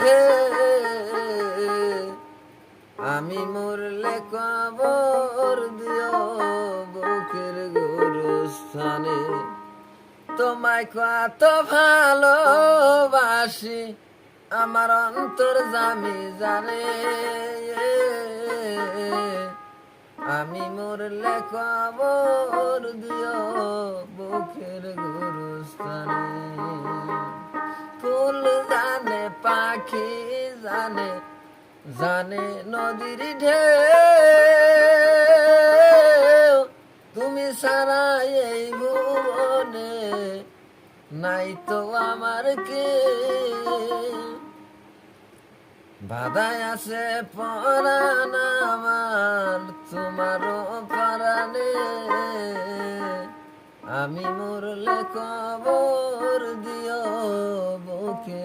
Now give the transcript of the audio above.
হে আমি মরলে কবর দিও বুকের গোরস্থানে। তোমায় কত ভালোবাসি আমার অন্তর জামি জানে। আমি মরলে কবর দিও বুকের গোরস্থানে। ফুল জানে পাখি জানে জানে নদীর ঢেউ, তুমি ছাড়া এই ভুবনে নাই তো আমার কে। বাধায় আছে পরাণ আমার তোমারও পরাণে। আমি মরলে কবর দিও বুকে।